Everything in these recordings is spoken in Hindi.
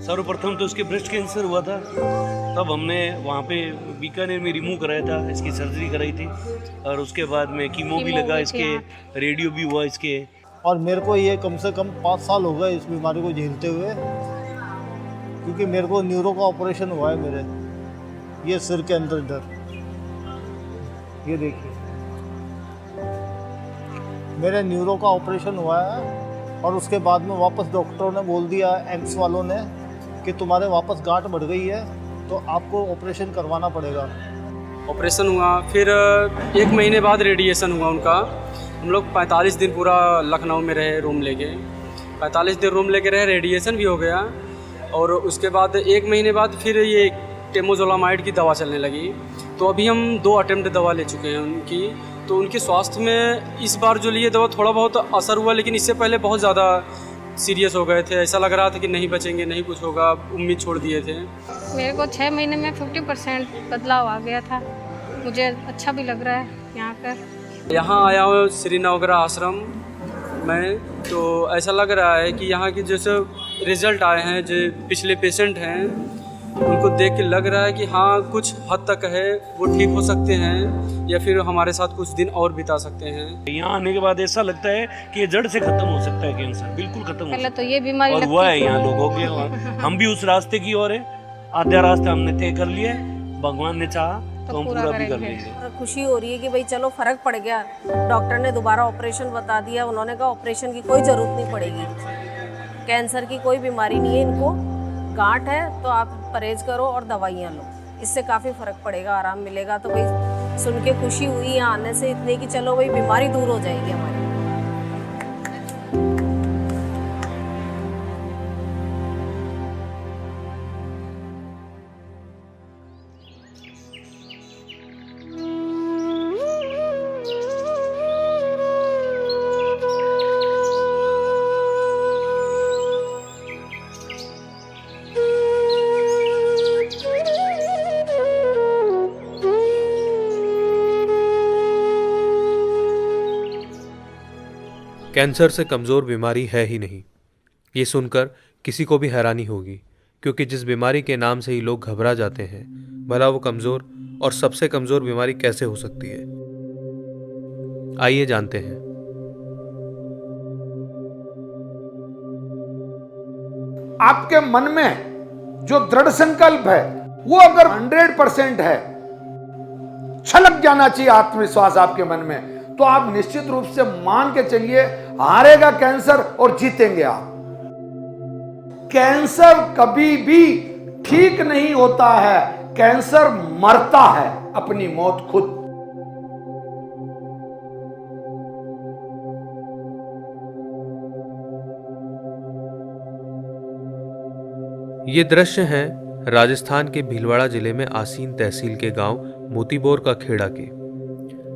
सर्वप्रथम तो उसके ब्रेस्ट कैंसर हुआ था, तब हमने वहाँ पे बीकानेर में रिमूव कराया था, इसकी सर्जरी कराई थी और उसके बाद में कीमो भी लगा इसके, रेडियो भी हुआ इसके। और मेरे को ये कम से कम 5 साल हो गए इस बीमारी को झेलते हुए, क्योंकि मेरे को न्यूरो का ऑपरेशन हुआ है मेरे ये सिर के अंदर इधर, ये देखिए मेरे न्यूरो का ऑपरेशन हुआ है। और उसके बाद में वापस डॉक्टरों ने बोल दिया, एम्स वालों ने, कि तुम्हारे वापस गांठ बढ़ गई है तो आपको ऑपरेशन करवाना पड़ेगा। ऑपरेशन हुआ, फिर 1 महीने बाद रेडिएशन हुआ उनका। हम लोग 45 दिन पूरा लखनऊ में रहे रूम लेके, 45 दिन रूम लेके रहे, रेडिएशन भी हो गया। और उसके बाद 1 महीने बाद फिर ये टेमोजोलामाइड की दवा चलने लगी। तो अभी हम 2 अटेम्प्ट दवा ले चुके हैं उनकी। तो उनके स्वास्थ्य में इस बार जो लिए दवा थोड़ा बहुत असर हुआ, लेकिन इससे पहले बहुत ज़्यादा सीरियस हो गए थे। ऐसा लग रहा था कि नहीं बचेंगे, नहीं कुछ होगा, उम्मीद छोड़ दिए थे। मेरे को 6 महीने में 50% बदलाव आ गया था। मुझे अच्छा भी लग रहा है यहाँ पर। यहाँ आया हूँ श्री नवग्रह आश्रम में, तो ऐसा लग रहा है कि यहाँ के जैसे रिज़ल्ट आए हैं, जो पिछले पेशेंट हैं उनको देख के लग रहा है कि हाँ कुछ हद तक है वो ठीक हो सकते हैं, या फिर हमारे साथ कुछ दिन और बिता सकते हैं। यहाँ आने के बाद ऐसा लगता है कि ये जड़ से खत्म हो सकता है, कैंसर बिल्कुल खत्म हो पहले सकता तो ये बीमारी और हुआ है यहाँ लोगों के। हम भी उस रास्ते की ओर है, आधा रास्ता हमने तय कर लिया है, भगवान ने चाहा तो हम पूरा भी कर लेंगे। खुशी हो रही है कि भाई चलो फर्क पड़ गया, डॉक्टर ने दोबारा ऑपरेशन बता दिया, उन्होंने कहा ऑपरेशन की कोई ज़रूरत नहीं पड़ेगी, कैंसर की कोई बीमारी नहीं है इनको, गांठ है तो आप परहेज करो और दवाइयाँ लो, इससे काफ़ी फ़र्क पड़ेगा, आराम मिलेगा। तो भाई सुन के खुशी हुई यहाँ आने से इतनी कि चलो भाई बीमारी दूर हो जाएगी हमारी। कैंसर से कमज़ोर बीमारी है ही नहीं, ये सुनकर किसी को भी हैरानी होगी, क्योंकि जिस बीमारी के नाम से ही लोग घबरा जाते हैं, भला वो कमज़ोर और सबसे कमज़ोर बीमारी कैसे हो सकती है। आइए जानते हैं। आपके मन में जो दृढ़ संकल्प है वो अगर 100% है, छलक जाना चाहिए आत्मविश्वास आपके मन में, तो आप निश्चित रूप से मान के चलिए हारेगा कैंसर और जीतेंगे आप। कैंसर कभी भी ठीक नहीं होता है, कैंसर मरता है अपनी मौत खुद। ये दृश्य हैं राजस्थान के भीलवाड़ा जिले में आसीन तहसील के गांव मोतीबोर का खेड़ा के,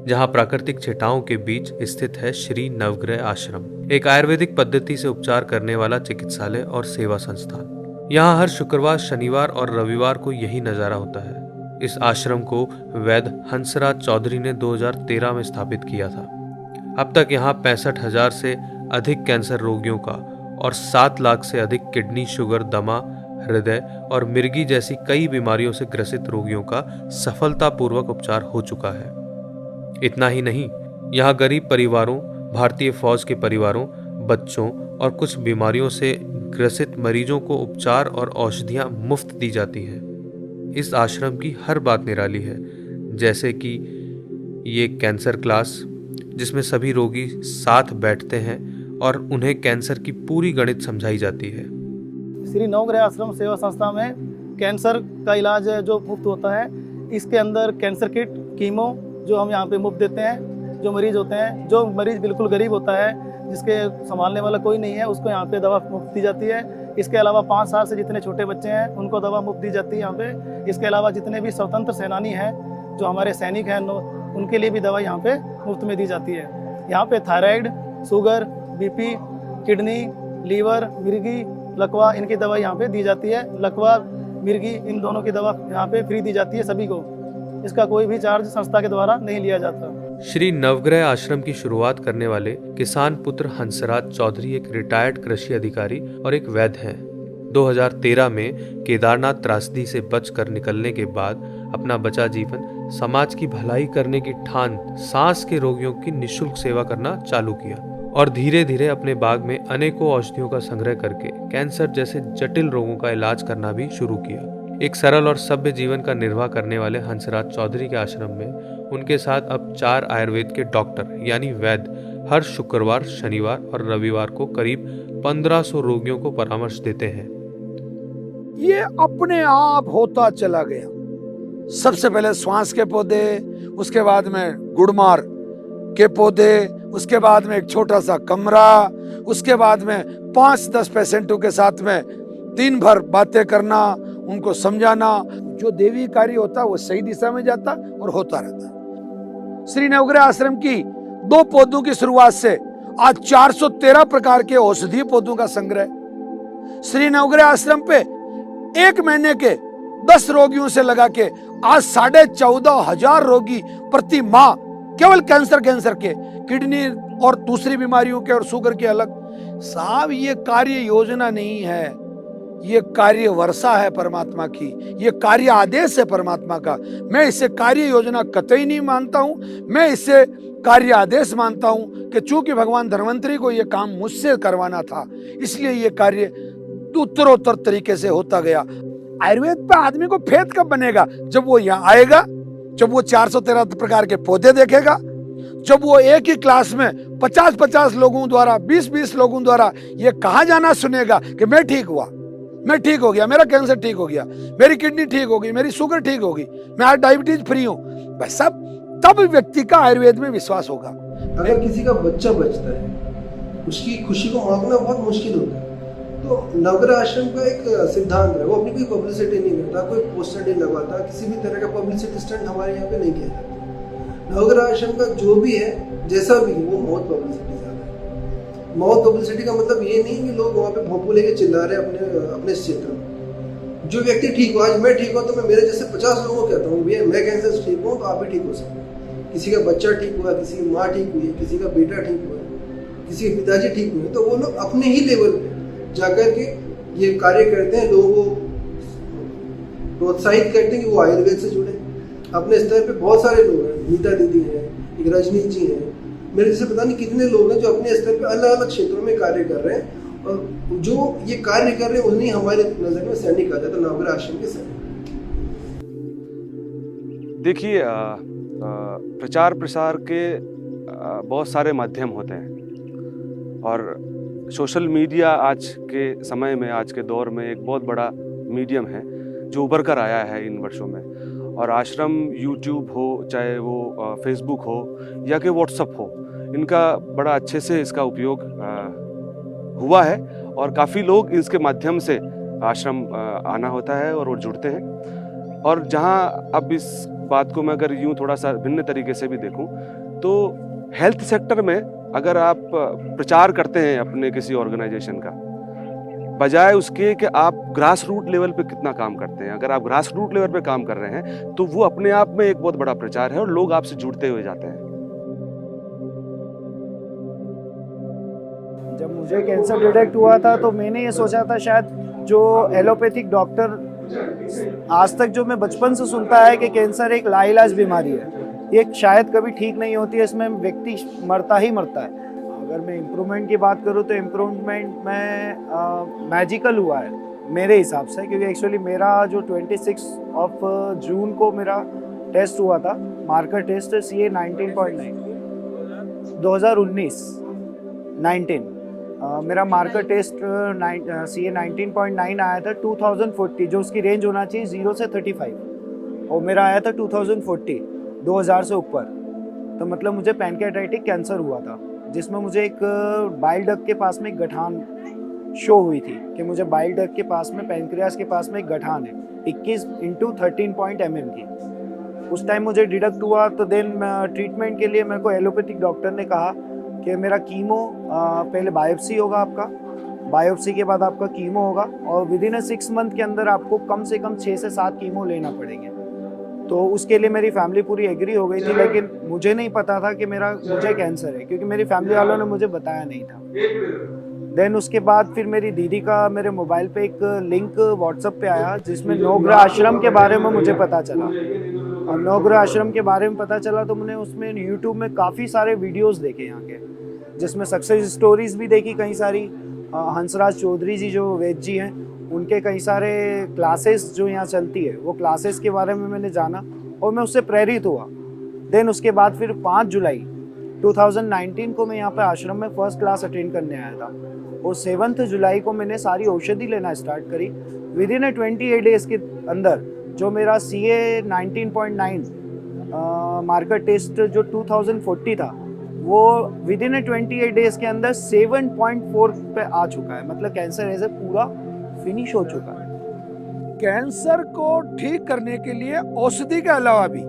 जहां प्राकृतिक छटाओं के बीच स्थित है श्री नवग्रह आश्रम, एक आयुर्वेदिक पद्धति से उपचार करने वाला चिकित्सालय और सेवा संस्थान। यहां हर शुक्रवार, शनिवार और रविवार को यही नजारा होता है। इस आश्रम को वैद्य हंसराज चौधरी ने 2013 में स्थापित किया था। अब तक यहां 65,000 से अधिक कैंसर रोगियों का और 7 लाख से अधिक किडनी, शुगर, दमा, हृदय और मिर्गी जैसी कई बीमारियों से ग्रसित रोगियों का सफलतापूर्वक उपचार हो चुका है। इतना ही नहीं, यहाँ गरीब परिवारों, भारतीय फौज के परिवारों, बच्चों और कुछ बीमारियों से ग्रसित मरीजों को उपचार और औषधियाँ मुफ्त दी जाती हैं। इस आश्रम की हर बात निराली है, जैसे कि ये कैंसर क्लास, जिसमें सभी रोगी साथ बैठते हैं और उन्हें कैंसर की पूरी गणित समझाई जाती है। श्री नवग्रह आश्रम सेवा संस्था में कैंसर का इलाज है जो मुफ्त होता है। इसके अंदर कैंसर किट, कीमो जो हम यहाँ पे मुफ्त देते हैं। जो मरीज होते हैं, जो मरीज बिल्कुल गरीब होता है, जिसके संभालने वाला कोई नहीं है, उसको यहाँ पे दवा मुफ्त दी जाती है। इसके अलावा 5 साल से जितने छोटे बच्चे हैं उनको दवा मुफ्त दी जाती है यहाँ पे। इसके अलावा जितने भी स्वतंत्र सेनानी हैं, जो हमारे सैनिक हैं, उनके लिए भी दवा यहाँ पे मुफ्त में दी जाती है। यहाँ पे thyroid, sugar, BP, kidney, liver, मिर्गी, लकवा, इनकी दवा यहाँ पे दी जाती है। लकवा, मिर्गी, इन दोनों की दवा यहाँ पे फ्री दी जाती है सभी को। इसका कोई भी चार्ज संस्था के द्वारा नहीं लिया जाता। श्री नवग्रह आश्रम की शुरुआत करने वाले किसान पुत्र हंसराज चौधरी एक रिटायर्ड कृषि अधिकारी और एक वैद्य हैं। 2013 में केदारनाथ त्रासदी से बचकर निकलने के बाद अपना बचा जीवन समाज की भलाई करने की ठान सांस के रोगियों की निःशुल्क सेवा करना चालू किया और धीरे धीरे अपने बाग में अनेकों औषधियों का संग्रह करके कैंसर जैसे जटिल रोगों का इलाज करना भी शुरू किया। एक सरल और सभ्य जीवन का निर्वाह करने वाले हंसराज चौधरी के आश्रम में उनके साथ अब 4 आयुर्वेद के डॉक्टर यानी वैद्य हर शुक्रवार, शनिवार और रविवार को करीब 1500 रोगियों को परामर्श देते हैं। ये अपने आप होता चला गया। सबसे पहले श्वास के पौधे, उसके बाद में गुड़मार के पौधे, उसके बाद में एक छोटा सा कमरा, उसके बाद में 5-10 पेशेंटों के साथ में दिन भर बातें करना, उनको समझाना। जो देवी कार्य होता है वो सही दिशा में जाता और होता रहता। श्री नवग्रह आश्रम की 2 पौधों की शुरुआत से आज 413 प्रकार के औषधीय पौधों का संग्रह। श्री नवग्रह आश्रम पे 1 महीने के 10 रोगियों से लगा के आज 14,500 रोगी प्रति माह केवल कैंसर के, किडनी और दूसरी बीमारियों के और शुगर के अलग। साहब ये कार्य योजना नहीं है, ये कार्य वर्षा है परमात्मा की, ये कार्य आदेश है परमात्मा का। मैं इसे कार्य योजना कतई नहीं मानता हूं, मैं इसे कार्य आदेश मानता हूं कि चूंकि भगवान धन्वंतरी को ये काम मुझसे करवाना था, इसलिए ये कार्य उत्तरोत्तर तरीके से होता गया। आयुर्वेद पे आदमी को फेद कब बनेगा? जब वो यहाँ आएगा, जब वो 413 प्रकार के पौधे देखेगा, जब वो एक ही क्लास में 50-50 लोगों द्वारा, 20-20 लोगों द्वारा ये कहा जाना सुनेगा कि मैं ठीक हुआ, मैं ठीक हो गया, मेरा कैंसर ठीक हो गया, मेरी किडनी ठीक हो गई, मेरी शुगर ठीक हो गई, मैं आज डायबिटीज फ्री हूँ, बस सब तब व्यक्ति का आयुर्वेद में विश्वास होगा। अगर किसी का बच्चा बचता है, उसकी खुशी को मापना बहुत मुश्किल होता है। तो नवग्रह आश्रम का एक सिद्धांत है, वो अपनी कोई पब्लिसिटी नहीं करता, कोई पोस्टर नहीं लगवाता, किसी भी तरह का पब्लिसिटी स्टंट हमारे यहाँ पे नहीं किया जाता। नवग्रह आश्रम का जो भी है, जैसा भी है, वो बहुत पब्लिसिटी ज़्यादा है। बहुत पब्लिसिटी का मतलब ये नहीं कि लोग वहाँ पे भोंपू लेके चिल्ला रहे अपने क्षेत्र में। जो व्यक्ति ठीक हो, आज मैं ठीक हूँ तो मैं मेरे जैसे 50 लोगों को कहता हूँ भैया मैं कैंसर से ठीक हूँ तो आप भी ठीक हो सकते हैं। किसी का बच्चा ठीक हुआ, किसी की माँ ठीक हुई, किसी का बेटा ठीक हुआ, किसी के पिताजी ठीक हुए, तो वो लोग अपने ही लेवल पे जाकर के ये कार्य करते हैं, लोगों को प्रोत्साहित करते हैं कि वो आयुर्वेद से जुड़े। अपने स्तर पे बहुत सारे लोग हैं, नीता दीदी हैं, एक रजनी जी हैं, मेरे जैसे पता नहीं कितने लोग हैं जो अपने स्तर पे अलग अलग क्षेत्रों में कार्य कर रहे हैं, और जो ये कार्य कर रहे हैं उन्हें हमारे नज़र में सैनिक कहा जाता है, नवग्रह आश्रम के सैनिक। देखिए, प्रचार प्रसार के बहुत सारे माध्यम होते हैं और सोशल मीडिया आज के समय में, आज के दौर में एक बहुत बड़ा मीडियम है जो उभर कर आया है इन वर्षों में। और आश्रम यूट्यूब हो, चाहे वो फेसबुक हो या कि व्हाट्सअप हो, इनका बड़ा अच्छे से इसका उपयोग हुआ है और काफ़ी लोग इसके माध्यम से आश्रम आना होता है और वो जुड़ते हैं। और जहाँ अब इस बात को मैं अगर यूँ थोड़ा सा भिन्न तरीके से भी देखूँ तो हेल्थ सेक्टर में अगर आप प्रचार करते हैं अपने किसी ऑर्गेनाइजेशन का, बजाय उसके कि आप ग्रास रूट लेवल पे कितना काम करते हैं, अगर आप ग्रास रूट लेवल पे काम कर रहे हैं तो वो अपने आप में एक बहुत बड़ा प्रचार है और लोग आपसे जुड़ते हुए जाते हैं। जब मुझे कैंसर डिटेक्ट हुआ था तो मैंने ये सोचा था शायद जो एलोपैथिक डॉक्टर आज तक जो मैं बचपन से सुनता है कि कैंसर एक लाइलाज बीमारी है, ये शायद कभी ठीक नहीं होती है, इसमें व्यक्ति मरता ही मरता है। अगर मैं इम्प्रूवमेंट की बात करूँ तो इम्प्रूवमेंट में मैजिकल हुआ है मेरे हिसाब से, क्योंकि एक्चुअली मेरा जो 26 जून को मेरा टेस्ट हुआ था, मार्कर टेस्ट CA 19.9 2019 मेरा मार्कर टेस्ट CA 19.9 आया था 2040, जो उसकी रेंज होना चाहिए 0 से 35, और मेरा आया था 2000 से ऊपर। तो मतलब मुझे पैनक्रियाटाइटिक कैंसर हुआ था, जिसमें मुझे एक बाइल डक्ट के पास में एक गठान शो हुई थी कि मुझे बाइल डक्ट के पास में, पैनक्रियास के पास में एक गठान है 21x13 mm की। उस टाइम मुझे डिडक्ट हुआ तो देन ट्रीटमेंट के लिए मेरे को एलोपैथिक डॉक्टर ने कहा कि मेरा कीमो पहले बायोप्सी होगा आपका, बायोप्सी के बाद आपका कीमो होगा और विदिन 6 मंथ के अंदर आपको कम से कम 6 से 7 कीमो लेना पड़ेंगे। तो उसके लिए मेरी फैमिली पूरी एग्री हो गई थी, लेकिन मुझे नहीं पता था कि मुझे कैंसर है, क्योंकि मेरी फैमिली वालों ने मुझे बताया नहीं था। देन उसके बाद फिर मेरी दीदी का मेरे मोबाइल पे एक लिंक व्हाट्सएप पे आया जिसमें नवग्रह आश्रम के बारे में मुझे पता चला, और नवग्रह आश्रम के बारे में पता चला तो मैंने उसमें यूट्यूब में काफ़ी सारे वीडियोस देखे यहाँ के, जिसमें सक्सेस स्टोरीज भी देखी कई सारी। हंसराज चौधरी जी जो वैद्य जी हैं उनके कई सारे क्लासेस जो यहाँ चलती है वो क्लासेस के बारे में मैंने जाना और मैं उससे प्रेरित हुआ। देन उसके बाद फिर 5 जुलाई 2019 को मैं यहाँ पे आश्रम में फर्स्ट क्लास अटेंड करने आया था और 7 जुलाई को मैंने सारी औषधि लेना स्टार्ट करी। विद इन 28 डेज के अंदर जो मेरा CA 19.9 मार्कर टेस्ट जो 2040 था वो विद इन 28 डेज के अंदर 7.4 पे आ चुका है, मतलब कैंसर ऐसे पूरा फिनिश हो चुका है। कैंसर को ठीक करने के लिए औषधि के अलावा भी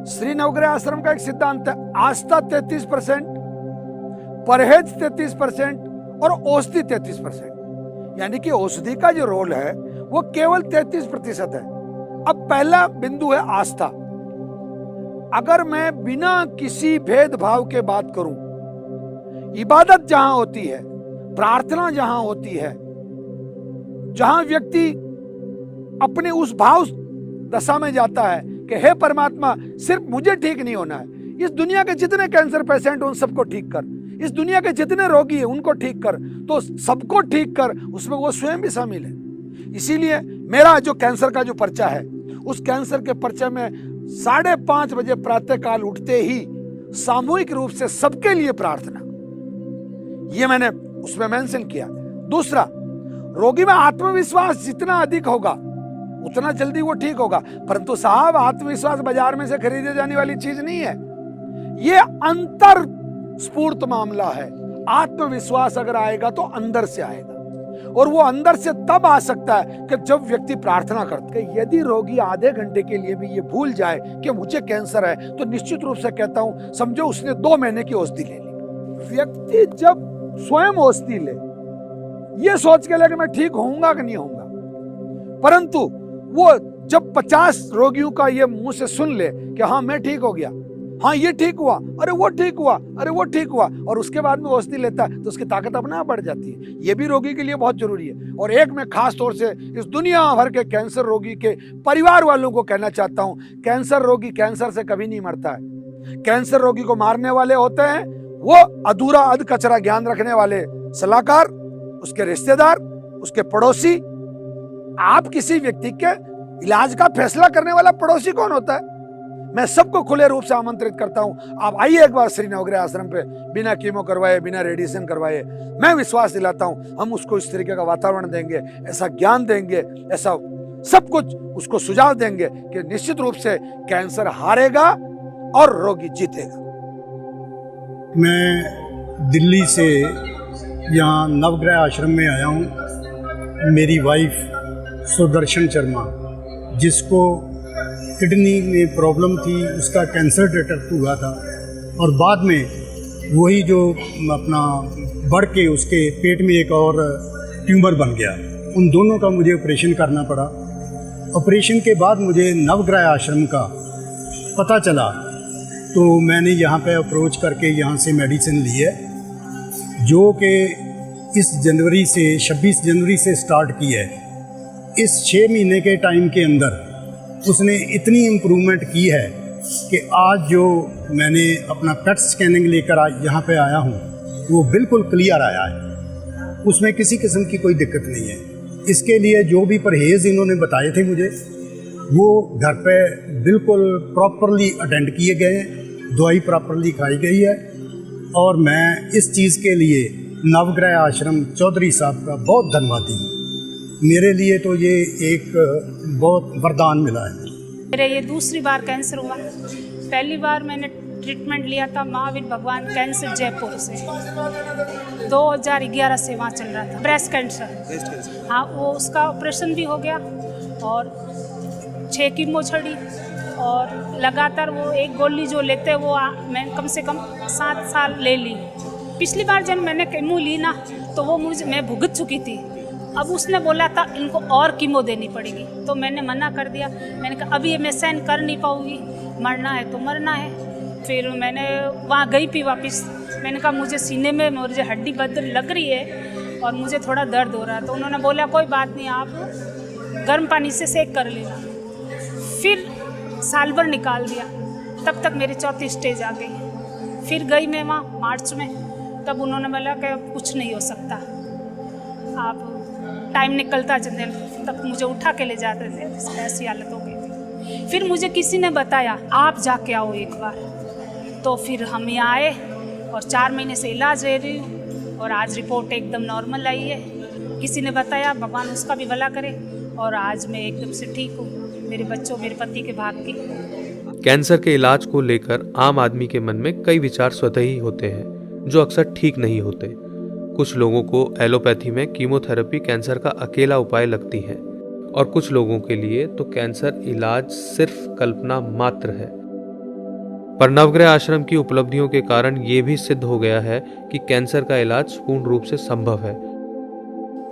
श्री नवग्रह आश्रम का एक सिद्धांत है, आस्था 33%, परहेज 33% और औषधि 33%। यानी कि औषधि का जो रोल है वो केवल 33% है। अब पहला बिंदु है आस्था। अगर मैं बिना किसी भेदभाव के बात करूं, इबादत जहां होती है, प्रार्थना जहां होती है, जहां व्यक्ति अपने उस भाव दशा में जाता है कि हे परमात्मा सिर्फ मुझे ठीक नहीं होना है, इस दुनिया के जितने कैंसर पेशेंट उन सबको ठीक कर, इस दुनिया के जितने रोगी हैं उनको ठीक कर, तो सबको ठीक कर, उसमें वो स्वयं भी शामिल है। इसीलिए मेरा जो कैंसर का जो पर्चा है उस कैंसर के पर्चे में 5:30 बजे प्रातःकाल उठते ही सामूहिक रूप से सबके लिए प्रार्थना, ये मैंने उसमें मेंशन किया। दूसरा, रोगी में आत्मविश्वास जितना अधिक होगा उतना जल्दी वो ठीक होगा, परंतु साहब आत्मविश्वास बाजार में से खरीदे जाने वाली चीज नहीं है, ये अंतर स्फूर्त मामला है। आत्मविश्वास अगर आएगा तो अंदर से आएगा, और वो अंदर से तब आ सकता है कि जब व्यक्ति प्रार्थना करता है। यदि रोगी आधे घंटे के लिए भी ये भूल जाए कि मुझे कैंसर है, तो निश्चित रूप से कहता हूं समझो उसने 2 महीने की औषधि ले ली। व्यक्ति जब स्वयं औषधि ले ये सोच के ले कि मैं ठीक होऊंगा कि नहीं होऊंगा, परंतु वो जब 50 रोगियों का ये मुंह से सुन ले कि हाँ मैं ठीक हो गया, हाँ ये ठीक हुआ, अरे वो ठीक हुआ, अरे वो ठीक हुआ, और उसके बाद में औषधि लेता है तो उसकी ताकत अपने आप बढ़ जाती है। ये भी रोगी के लिए बहुत जरूरी है। और एक मैं खास तौर से इस दुनिया भर के कैंसर रोगी के परिवार वालों को कहना चाहता हूं, कैंसर रोगी कैंसर से कभी नहीं मरता है। कैंसर रोगी को मारने वाले होते हैं वो अधूरा अध कचरा ज्ञान रखने वाले सलाहकार, उसके रिश्तेदार, उसके पड़ोसी। आप किसी व्यक्ति के इलाज का फैसला करने वाला पड़ोसी कौन होता है? मैं सबको खुले रूप से आमंत्रित करता हूं, आप आइए एक बार श्री नवग्रह आश्रम पे, बिना कीमो करवाए, बिना रेडिएशन करवाए। मैं विश्वास दिलाता हूं हम उसको इस तरीके का वातावरण देंगे, ऐसा ज्ञान देंगे, ऐसा सब कुछ उसको सुझाव देंगे कि निश्चित रूप से कैंसर हारेगा और रोगी जीतेगा। मैं दिल्ली से यहाँ नवग्रह आश्रम में आया हूँ। मेरी वाइफ सुदर्शन शर्मा, जिसको किडनी में प्रॉब्लम थी, उसका कैंसर डिटेक्ट हुआ था, और बाद में वही जो अपना बढ़ के उसके पेट में एक और ट्यूमर बन गया। उन दोनों का मुझे ऑपरेशन करना पड़ा। ऑपरेशन के बाद मुझे नवग्रह आश्रम का पता चला, तो मैंने यहाँ पे अप्रोच करके यहाँ से मेडिसिन ली है, जो कि इस जनवरी से 26 जनवरी से स्टार्ट की है। इस 6 महीने के टाइम के अंदर उसने इतनी इम्प्रूवमेंट की है कि आज जो मैंने अपना पेट स्कैनिंग लेकर यहाँ पे आया हूँ वो बिल्कुल क्लियर आया है, उसमें किसी किस्म की कोई दिक्कत नहीं है। इसके लिए जो भी परहेज़ इन्होंने बताए थे मुझे, वो घर पे बिल्कुल प्रॉपरली अटेंड किए गए हैं, दवाई प्रॉपरली खाई गई है, और मैं इस चीज़ के लिए नवग्रह आश्रम चौधरी साहब का बहुत धन्यवादी हूँ। मेरे लिए तो ये एक बहुत वरदान मिला है। मेरे ये दूसरी बार कैंसर हुआ। पहली बार मैंने ट्रीटमेंट लिया था महावीर भगवान कैंसर जयपुर से, 2011 से वहाँ चल रहा था, ब्रेस्ट कैंसर। हाँ, वो उसका ऑपरेशन भी हो गया और 6 कीमो छड़ी, और लगातार वो एक गोली जो लेते वो मैं कम से कम 7 साल ले ली। पिछली बार जब मैंने कीमो ली ना तो वो मैं भुगत चुकी थी। अब उसने बोला था इनको और कीमो देनी पड़ेगी, तो मैंने मना कर दिया। मैंने कहा अभी ये मैं सहन कर नहीं पाऊँगी, मरना है तो मरना है। फिर मैंने वहाँ गई भी वापस मैंने कहा मुझे सीने में मुझे हड्डी बदल लग रही है और मुझे थोड़ा दर्द हो रहा है। तो उन्होंने बोला कोई बात नहीं, आप गर्म पानी से सेक कर लेना। फिर साल भर निकाल दिया, तब तक मेरी 4थी स्टेज आ गई। फिर गई मैं वहाँ मार्च में, तब उन्होंने बोला कि कुछ नहीं हो सकता, आप टाइम निकलता चले, तब मुझे उठा के ले जाते थे, ऐसी हालत हो गई थी। फिर मुझे किसी ने बताया आप जाके आओ एक बार, तो फिर हम यहाँ आए और 4 महीने से इलाज ले रही हूँ और आज रिपोर्ट एकदम नॉर्मल आई है। किसी ने बताया, भगवान उसका भी भला करे, और आज मैं एकदम से ठीक हूँ, मेरे बच्चों मेरे पति के भाग की। कैंसर के इलाज को लेकर आम आदमी के मन में कई विचार स्वतः ही होते हैं जो अक्सर ठीक नहीं होते। कुछ लोगों को एलोपैथी में कीमोथेरेपी कैंसर का अकेला उपाय लगती है और कुछ लोगों के लिए तो कैंसर इलाज सिर्फ कल्पना मात्र है। पर नवग्रह आश्रम की उपलब्धियों के कारण ये भी सिद्ध हो गया है कि कैंसर का इलाज पूर्ण रूप से संभव है।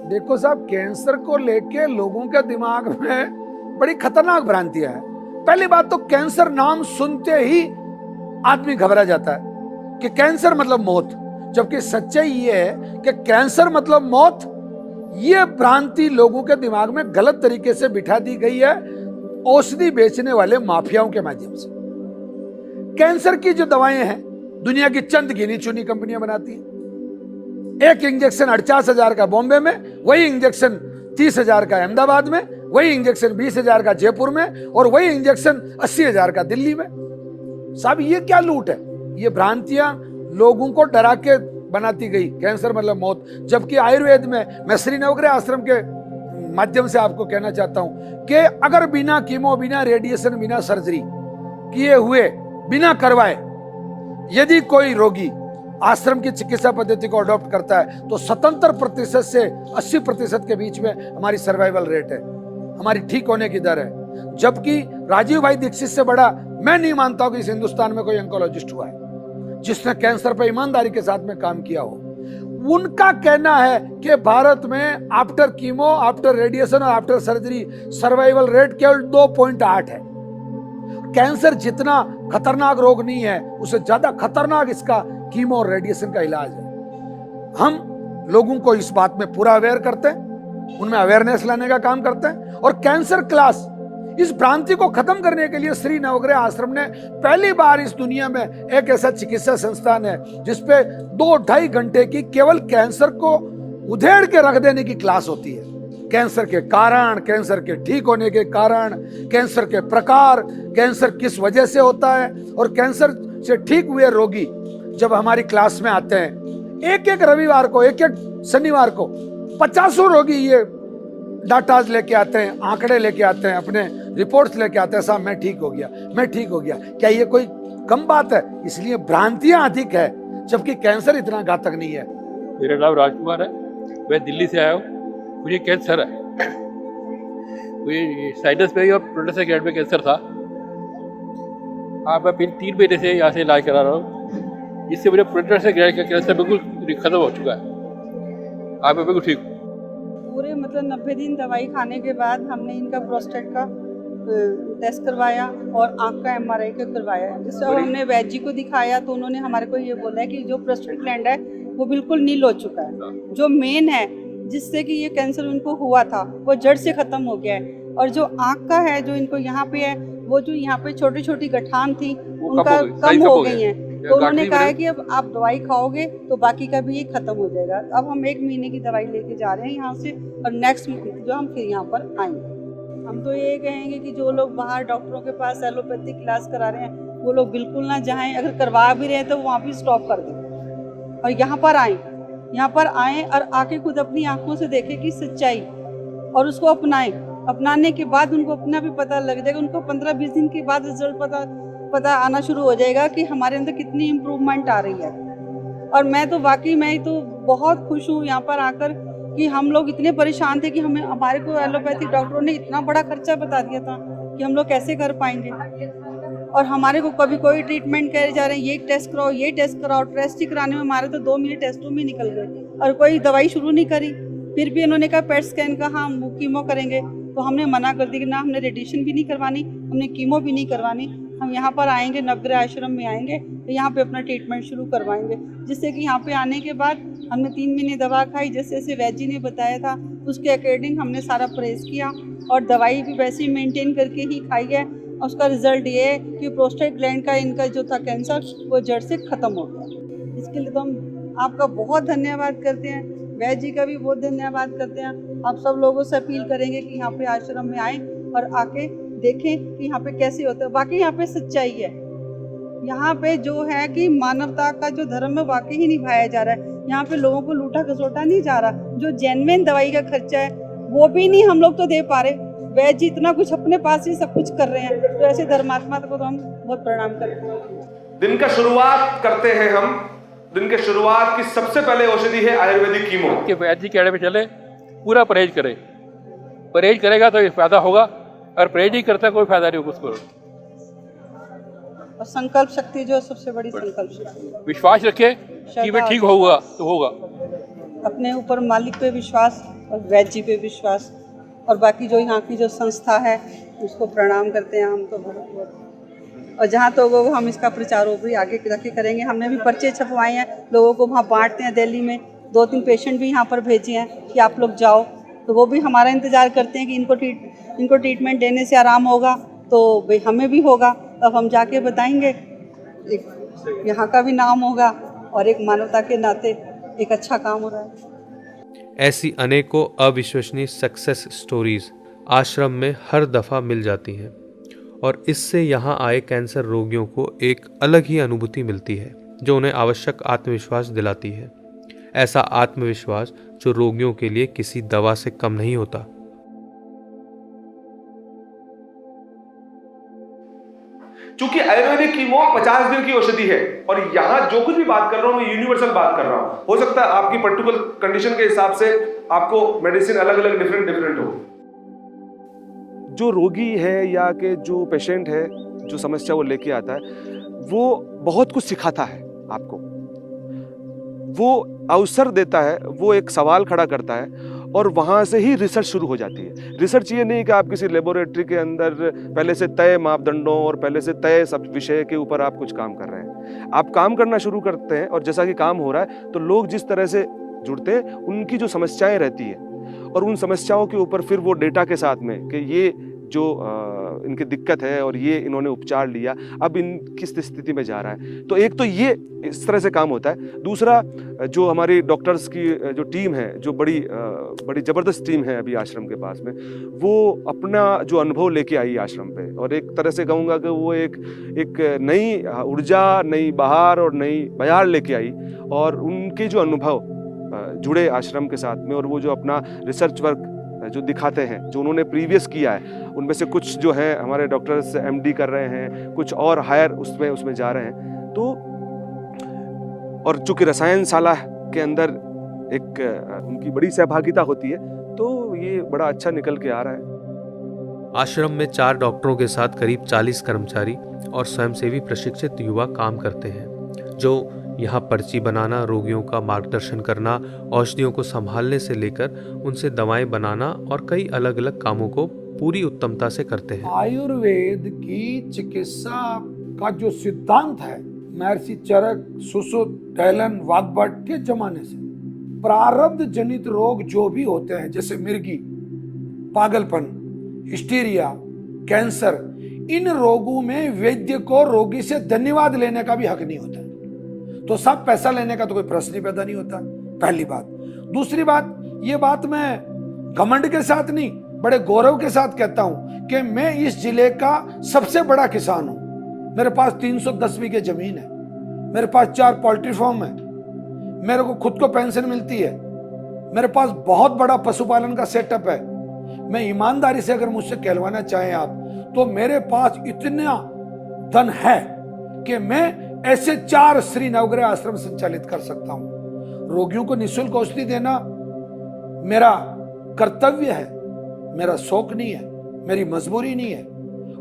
देखो साहब, कैंसर को लेके लोगों के दिमाग में बड़ी खतरनाक भ्रांतियां हैं। पहली बात तो कैंसर नाम सुनते ही आदमी घबरा जाता है कि कैंसर मतलब मौत, जबकि सच्चाई ये है कि कैंसर मतलब मौत। ये भ्रांति लोगों के दिमाग में गलत तरीके से बिठा दी गई है औषधि बेचने वाले माफियाओं के माध्यम से। कैंसर की जो दवाएं हैं दुनिया की चंद गिनी चुनी कंपनियां बनाती हैं। एक इंजेक्शन 48,000 का बॉम्बे में, वही इंजेक्शन 30,000 का अहमदाबाद में, वही इंजेक्शन 20,000 का जयपुर में, और वही इंजेक्शन 80,000 का दिल्ली में। साहब ये क्या लूट है? ये भ्रांतियां लोगों को डरा के बनाती गई, कैंसर मतलब मौत। जबकि आयुर्वेद में, मैं श्री नवग्रह आश्रम के माध्यम से आपको कहना चाहता हूं कि अगर बिना कीमो, बिना रेडिएशन, बिना सर्जरी किए हुए, बिना करवाए यदि कोई रोगी आश्रम की चिकित्सा पद्धति को अडॉप्ट करता है तो 77% से 80% के बीच में हमारी सर्वाइवल रेट है, हमारी ठीक होने की दर है। जबकि राजीव भाई दीक्षित से बड़ा मैं नहीं मानता हूं कि इस हिंदुस्तान में कोई ऑन्कोलॉजिस्ट हुआ है जिसने कैंसर पर ईमानदारी के साथ में काम किया हो। उनका कहना है कि भारत में आफ्टर कीमो, आफ्टर रेडिएशन और आफ्टर सर्जरी सर्वाइवल रेट केवल 2.8 है। कैंसर जितना खतरनाक रोग नहीं है, उससे ज्यादा खतरनाक इसका कीमो और रेडिएशन का इलाज है। हम लोगों को इस बात में पूरा अवेयर करते हैं, उनमें अवेयरनेस लाने का काम करते हैं। और कैंसर क्लास, इस भ्रांति को खत्म करने के लिए श्री नवग्रह आश्रम ने पहली बार इस दुनिया में एक ऐसा चिकित्सा संस्थान है जिसपे 2-2.5 घंटे की केवल कैंसर को उधेड़ के रख देने की क्लास होती है। कैंसर के कारण, कैंसर के ठीक होने के कारण, कैंसर के प्रकार, कैंसर किस वजह से होता है, और कैंसर से ठीक हुए रोगी जब हमारी क्लास में आते हैं, एक रविवार को, एक शनिवार को 50 रोगी ये डाटाज लेके आते हैं, आंकड़े लेके आते हैं, अपने रिपोर्ट्स लेके आते हैं, साहब मैं ठीक हो गया, मैं ठीक हो गया। क्या ये कोई कम बात है? इसलिए भ्रांतियां अधिक है, जबकि कैंसर इतना घातक नहीं है। मेरा नाम राजकुमार है, मैं दिल्ली से आया हूँ। मुझे कैंसर है, मुझे साइनस में और प्रोटेस्टा ग्लैंड में कैंसर था। हाँ, मैं 3 महीने से यहाँ से इलाज करा रहा हूँ, जिससे मुझे प्रोटेस्टा ग्लैंड का कैंसर बिल्कुल खत्म हो चुका है। हाँ, मैं बिल्कुल ठीक हूँ। पूरे मतलब 90 दिन दवाई खाने के बाद हमने इनका प्रोस्टेट का टेस्ट करवाया और आँख का MRI का करवाया, जिससे हमने वैद्य जी को दिखाया तो उन्होंने हमारे को ये बोला है कि जो प्रोस्टेट ग्लैंड है वो बिल्कुल नील हो चुका है। जो मेन है जिससे कि ये कैंसर उनको हुआ था वो जड़ से ख़त्म हो गया है। और जो आँख का है, जो इनको यहाँ पे है, वो जो यहाँ पे छोटी छोटी गठान थी उनका कम हो गई है। तो उन्होंने कहा है कि अब आप दवाई खाओगे तो बाकी का भी ये खत्म हो जाएगा। अब हम 1 महीने की दवाई लेके जा रहे हैं यहाँ से, और नेक्स्ट जो हम फिर यहाँ पर आएंगे। हम तो ये कहेंगे कि जो लोग बाहर डॉक्टरों के पास एलोपैथिक इलाज करा रहे हैं वो लोग बिल्कुल ना जाएं। अगर करवा भी रहे हैं तो वहाँ भी स्टॉप कर दें और यहाँ पर आएँ और आके खुद अपनी आंखों से देखें कि सच्चाई, और उसको अपनाएं। अपनाने के बाद उनको अपना भी पता लग जाएगा। उनको 15-20 दिन के बाद रिजल्ट पता आना शुरू हो जाएगा कि हमारे अंदर कितनी इम्प्रूवमेंट आ रही है। और मैं तो वाकई मैं तो बहुत खुश हूँ यहाँ पर आकर कि हम लोग इतने परेशान थे कि हमारे को एलोपैथिक डॉक्टरों ने इतना बड़ा खर्चा बता दिया था कि हम लोग कैसे कर पाएंगे। और हमारे को कभी कोई ट्रीटमेंट करे जा रहे हैं, ये टेस्ट कराओ, ये टेस्ट कराओ। टेस्ट ही कराने में हमारे तो 2 महीने टेस्टों में निकल गए और कोई दवाई शुरू नहीं करी। फिर भी इन्होंने कहा पेट स्कैन का हम कीमो करेंगे, तो हमने मना कर दी कि ना, हमने रेडिएशन भी नहीं करवानी, हमने कीमो भी नहीं करवानी, हम यहाँ पर आएंगे, नवग्रह आश्रम में आएंगे तो यहाँ पे अपना ट्रीटमेंट शुरू करवाएंगे, जिससे कि यहाँ पे आने के बाद हमने 3 महीने दवा खाई, जैसे जैसे वैद जी ने बताया था उसके अकॉर्डिंग हमने सारा परहेज किया और दवाई भी वैसे ही मेंटेन करके ही खाई है। और उसका रिजल्ट ये है कि प्रोस्टेट ग्लैंड का इनका जो था कैंसर वो जड़ से ख़त्म हो गया। इसके लिए तो हम आपका बहुत धन्यवाद करते हैं, वैद जी का भी बहुत धन्यवाद करते हैं। आप सब लोगों से अपील करेंगे कि यहाँ पे आश्रम में आएँ और आके देखें कि यहाँ पे कैसे होता है। वाकई यहाँ पे सच्चाई है, यहाँ पे जो है कि मानवता का जो धर्म है वाकई ही निभाया जा रहा है। यहाँ पे लोगों को लूटा खसोटा नहीं जा रहा, जो जेन्युइन दवाई का खर्चा है वो भी नहीं हम लोग तो दे पा रहे। वैद जी इतना कुछ अपने पास ही सब कुछ कर रहे हैं, तो ऐसे धर्मात्मा को तो हम बहुत प्रणाम करते हैं। दिन का शुरुआत करते हैं हम, दिन के शुरुआत की सबसे पहले औषधि है आयुर्वेदिक कीमो। कि वैद जी के आड़े पे चले, पूरा परहेज करे, परहेज करेगा तो फायदा होगा, और परहेज नहीं करता कोई फायदा नहीं होगा उसको। और संकल्प शक्ति जो सबसे बड़ी संकल्प शक्ति, विश्वास रखे कि वे ठीक होगा तो होगा। अपने ऊपर मालिक पे विश्वास और वैद जी पे विश्वास, और बाकी जो यहाँ की जो संस्था है उसको प्रणाम करते हैं हम तो बहुत। और जहाँ तो लोगों को हम इसका प्रचार भी आगे जाके करेंगे। हमने भी पर्चे छपवाए हैं, लोगों को वहाँ बांटते हैं। दिल्ली में 2-3 पेशेंट भी यहाँ पर भेजे हैं कि आप लोग जाओ, तो वो भी हमारा इंतज़ार करते हैं कि इनको ट्रीटमेंट देने से आराम होगा तो भाई हमें भी होगा। तब हम जाके बताएंगे, एक यहाँ का भी नाम होगा और एक मानवता के नाते एक अच्छा काम हो रहा है। ऐसी अनेकों अविश्वसनीय सक्सेस स्टोरीज आश्रम में हर दफ़ा मिल जाती हैं और इससे यहाँ आए कैंसर रोगियों को एक अलग ही अनुभूति मिलती है जो उन्हें आवश्यक आत्मविश्वास दिलाती है। ऐसा आत्मविश्वास जो रोगियों के लिए किसी दवा से कम नहीं होता। चूंकि आयुर्वेदिक कीमो 50 दिन की औषधि है और यहाँ जो कुछ भी बात कर रहा हूँ मैं यूनिवर्सल बात कर रहा हूँ। हो सकता है आपकी पर्टिकुलर कंडीशन के हिसाब से आपको मेडिसिन अलग अलग डिफरेंट हो। जो रोगी है या के जो पेशेंट है, जो समस्या वो लेके आता है, वो बहुत कुछ सिखाता है आपको, वो अवसर देता है, वो एक सवाल खड़ा करता है और वहाँ से ही रिसर्च शुरू हो जाती है। रिसर्च ये नहीं कि आप किसी लेबोरेटरी के अंदर पहले से तय मापदंडों और पहले से तय सब विषय के ऊपर आप कुछ काम कर रहे हैं। आप काम करना शुरू करते हैं और जैसा कि काम हो रहा है तो लोग जिस तरह से जुड़ते हैं, उनकी जो समस्याएं रहती है और उन समस्याओं के ऊपर फिर वो डेटा के साथ में कि ये जो इनकी दिक्कत है और ये इन्होंने उपचार लिया, अब इन किस स्थिति में जा रहा है। तो एक तो ये इस तरह से काम होता है। दूसरा, जो हमारी डॉक्टर्स की जो टीम है, जो बड़ी ज़बरदस्त टीम है अभी आश्रम के पास में, वो अपना जो अनुभव लेके आई आश्रम पे और एक तरह से कहूँगा कि वो एक नई ऊर्जा, नई बहार और नई बयार लेके आई और उनके जो अनुभव जुड़े आश्रम के साथ में और वो जो अपना रिसर्च वर्क जो दिखाते हैं, जो उन्होंने प्रीवियस किया है, उनमें से कुछ जो है हमारे डॉक्टर्स MD कर रहे हैं, कुछ और हायर उसमें जा रहे हैं। तो और चूंकि रसायनशाला के अंदर एक उनकी बड़ी सहभागिता होती है, तो ये बड़ा अच्छा निकल के आ रहा है। आश्रम में 4 डॉक्टरों के साथ करीब 40 कर्मचारी और स्वयंसेवी प्रशिक्षित युवा काम करते हैं, जो यहाँ पर्ची बनाना, रोगियों का मार्गदर्शन करना, औषधियों को संभालने से लेकर उनसे दवाएं बनाना और कई अलग अलग कामों को पूरी उत्तमता से करते हैं। आयुर्वेद की चिकित्सा का जो सिद्धांत है, महर्षि चरक, सुश्रुत, टैलन, वाग्भट के जमाने से प्रारब्ध जनित रोग जो भी होते हैं, जैसे मिर्गी, पागलपन, हिस्टीरिया, कैंसर, इन रोगों में वैद्य को रोगी से धन्यवाद लेने का भी हक नहीं होता, तो सब पैसा लेने का तो कोई प्रश्न ही पैदा नहीं होता, पहली बात। दूसरी बात, ये बात मैं घमंड के साथ नहीं, बड़े गौरव के साथ कहता हूं कि मैं इस जिले का सबसे बड़ा किसान हूं। मेरे पास 310 बीघे जमीन है, मेरे पास 4 पोल्ट्री फार्म है, मेरे को खुद को पेंशन मिलती है, मेरे पास बहुत बड़ा पशुपालन का सेटअप है। मैं ईमानदारी से अगर मुझसे कहलवाना चाहें आप, तो मेरे पास इतना धन है कि मैं ऐसे 4 श्री नवग्रह आश्रम संचालित कर सकता हूं। रोगियों को निःशुल्क औषधि देना मेरा कर्तव्य है, मेरा शौक नहीं है, मेरी मजबूरी नहीं है।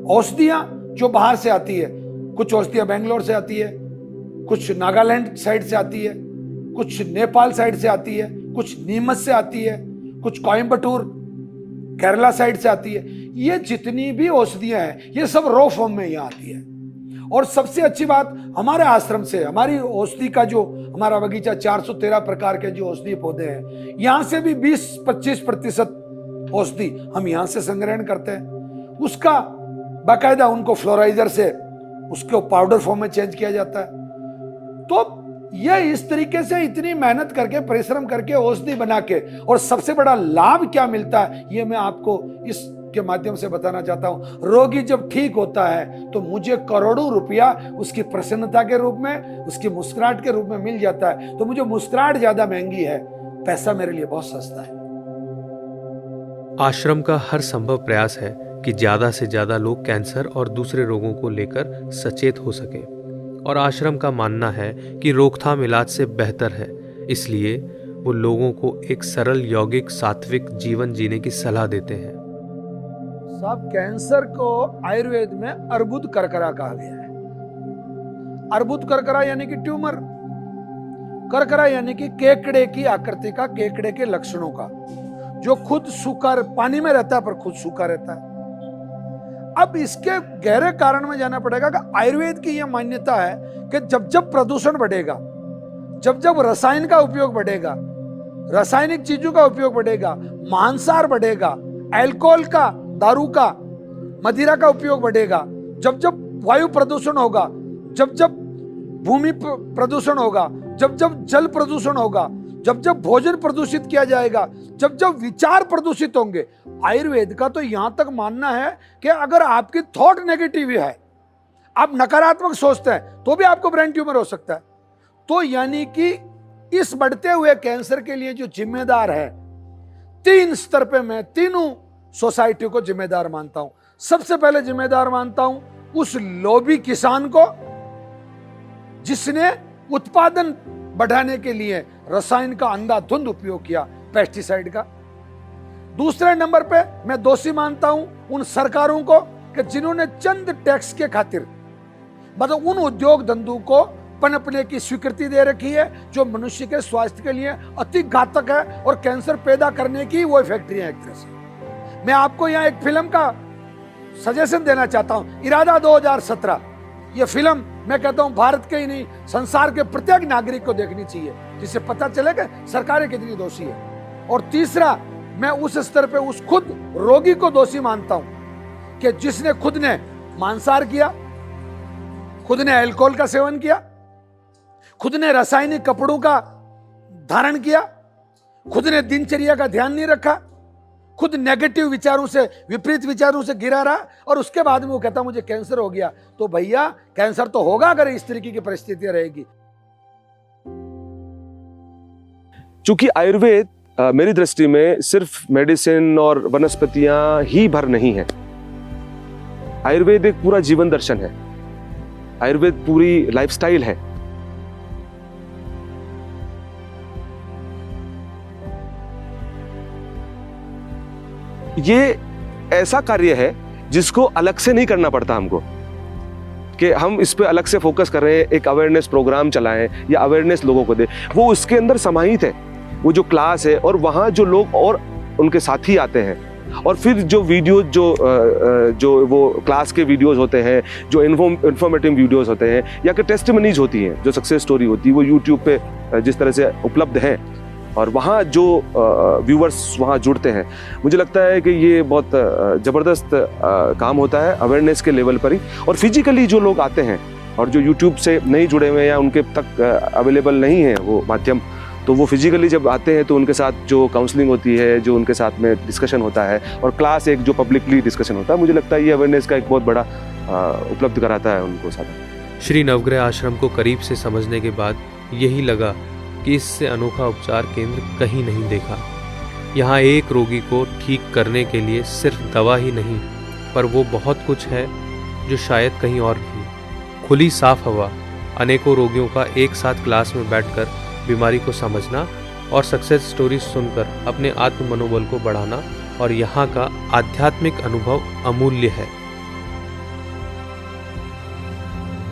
औषधियां जो बाहर से आती है, कुछ औषधियां बेंगलोर से आती है, कुछ नागालैंड साइड से आती है, कुछ नेपाल साइड से आती है, कुछ नीमच से आती है, कुछ कोयम्बटूर केरला साइड से आती है। ये जितनी भी औषधियां हैं, ये सब रॉ फॉर्म में यहाँ आती है। और सबसे अच्छी बात हमारे आश्रम से, हमारी औषधि का जो हमारा बगीचा 413 प्रकार के जो औषधि पौधे हैं, यहां से भी 20-25% औषधि हम यहां से संग्रहण करते हैं। उसका बाकायदा उनको फ्लोराइजर से उसको पाउडर फॉर्म में चेंज किया जाता है। तो ये इस तरीके से इतनी मेहनत करके, परिश्रम करके औषधि बना के, और सबसे बड़ा लाभ क्या मिलता है ये मैं आपको इसके माध्यम से बताना चाहता हूं। रोगी जब ठीक होता है तो मुझे करोड़ों रुपया उसकी प्रसन्नता के रूप में, उसकी मुस्कुराहट के रूप में मिल जाता है। तो मुझे मुस्कुराहट ज्यादा महंगी है, पैसा मेरे लिए बहुत सस्ता है। आश्रम का हर संभव प्रयास है कि ज्यादा से ज्यादा लोग कैंसर और दूसरे रोगों को लेकर सचेत हो सकें, और आश्रम का मानना है कि रोकथाम इलाज से बेहतर है। इसलिए वो लोगों को एक सरल यौगिक सात्विक जीवन जीने की सलाह देते हैं। साहब, कैंसर को आयुर्वेद में अर्बुद करकरा कहा गया है। अर्बुद करकरा यानी कि ट्यूमर, करकरा यानी कि केकड़े की आकृति का, केकड़े के लक्षणों का, जो खुद सूखा, पानी में रहता है पर खुद सूखा रहता है। अब इसके गहरे कारण में जाना पड़ेगा कि आयुर्वेद की यह मान्यता है कि जब जब प्रदूषण बढ़ेगा, जब जब रसायन का उपयोग बढ़ेगा, रासायनिक चीजों का उपयोग बढ़ेगा, मांसाहार बढ़ेगा, अल्कोहल का, दारू का, मदिरा का उपयोग बढ़ेगा, जब जब वायु प्रदूषण होगा, जब जब भूमि प्रदूषण होगा, जब जब जल प्रदूषण होगा, जब जब भोजन प्रदूषित किया जाएगा, जब जब विचार प्रदूषित होंगे, आयुर्वेद का तो यहां तक मानना है कि अगर आपकी थॉट नेगेटिव है, आप नकारात्मक सोचते हैं, तो भी आपको ब्रेन ट्यूमर हो सकता है। तो यानी कि इस बढ़ते हुए कैंसर के लिए जो जिम्मेदार है, 3 स्तर पे मैं तीनों सोसाइटी को जिम्मेदार मानता हूं। सबसे पहले जिम्मेदार मानता हूं उस लोभी किसान को जिसने उत्पादन बढ़ाने के लिए रसायन का अंधाधुंध उपयोग किया, पेस्टिसाइड का। दूसरे नंबर पे मैं दोषी मानता हूं उन सरकारों को कि जिन्होंने चंद टैक्स के खातिर, मतलब उन उद्योग धंधों को पनपने की स्वीकृति दे रखी है जो मनुष्य के स्वास्थ्य के लिए अति घातक है और कैंसर पैदा करने की वो फैक्ट्री है एक तरह से। मैं आपको यहाँ एक फिल्म का सजेशन देना चाहता हूँ, इरादा 2017। ये फिल्म मैं कहता हूँ भारत के ही नहीं, संसार के प्रत्येक नागरिक को देखनी चाहिए, जिससे पता चलेगा सरकारें कितनी दोषी है। और तीसरा, मैं उस स्तर पे उस खुद रोगी को दोषी मानता हूं कि जिसने खुद ने मांसाहार किया, खुद ने अल्कोहल का सेवन किया, खुद ने रासायनिक कपड़ों का धारण किया, खुद ने दिनचर्या का ध्यान नहीं रखा, खुद नेगेटिव विचारों से, विपरीत विचारों से घिरा रहा, और उसके बाद में वो कहता मुझे कैंसर हो गया। तो भैया कैंसर तो होगा अगर इस तरीके की परिस्थितियां रहेगी। चूंकि आयुर्वेद मेरी दृष्टि में सिर्फ मेडिसिन और वनस्पतियां ही भर नहीं है। आयुर्वेद एक पूरा जीवन दर्शन है, आयुर्वेद पूरी लाइफस्टाइल है। ये ऐसा कार्य है जिसको अलग से नहीं करना पड़ता हमको, कि हम इस पे अलग से फोकस कर रहे हैं, एक अवेयरनेस प्रोग्राम चलाएं या अवेयरनेस लोगों को दें। वो उसके अंदर समाहित है, वो जो क्लास है, और वहाँ जो लोग और उनके साथी आते हैं, और फिर जो वीडियो जो वो क्लास के वीडियोस होते हैं, जो इन्फॉर्मेटिव वीडियोस होते हैं, या कि टेस्टिमनीज होती हैं, जो सक्सेस स्टोरी होती है, वो यूट्यूब पे जिस तरह से उपलब्ध है, और वहाँ जो व्यूअर्स वहाँ जुड़ते हैं, मुझे लगता है कि ये बहुत ज़बरदस्त काम होता है अवेयरनेस के लेवल पर ही। और फिजिकली जो लोग आते हैं और जो यूट्यूब से नहीं जुड़े हुए या उनके तक अवेलेबल नहीं है वो माध्यम, तो वो फिजिकली जब आते हैं तो उनके साथ जो काउंसलिंग होती है, जो उनके साथ में डिस्कशन होता है, और क्लास एक जो पब्लिकली डिस्कशन होता है, मुझे लगता है ये अवेयरनेस का एक बहुत बड़ा उपलब्ध कराता है उनको साथ। श्री नवग्रह आश्रम को करीब से समझने के बाद यही लगा कि इससे अनोखा उपचार केंद्र कहीं नहीं देखा। यहाँ एक रोगी को ठीक करने के लिए सिर्फ दवा ही नहीं, पर वो बहुत कुछ है जो शायद कहीं और नहीं। खुली साफ हवा, अनेकों रोगियों का एक साथ क्लास में बैठकर बीमारी को समझना और सक्सेस स्टोरी सुनकर अपने आत्म मनोबल को बढ़ाना, और यहाँ का आध्यात्मिक अनुभव अमूल्य है।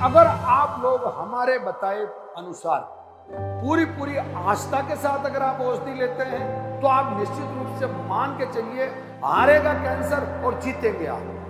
अगर आप लोग हमारे बताए अनुसार पूरी आस्था के साथ अगर आप औषधि लेते हैं तो आप निश्चित रूप से मान के चलिए हारेगा कैंसर और जीतेंगे आप।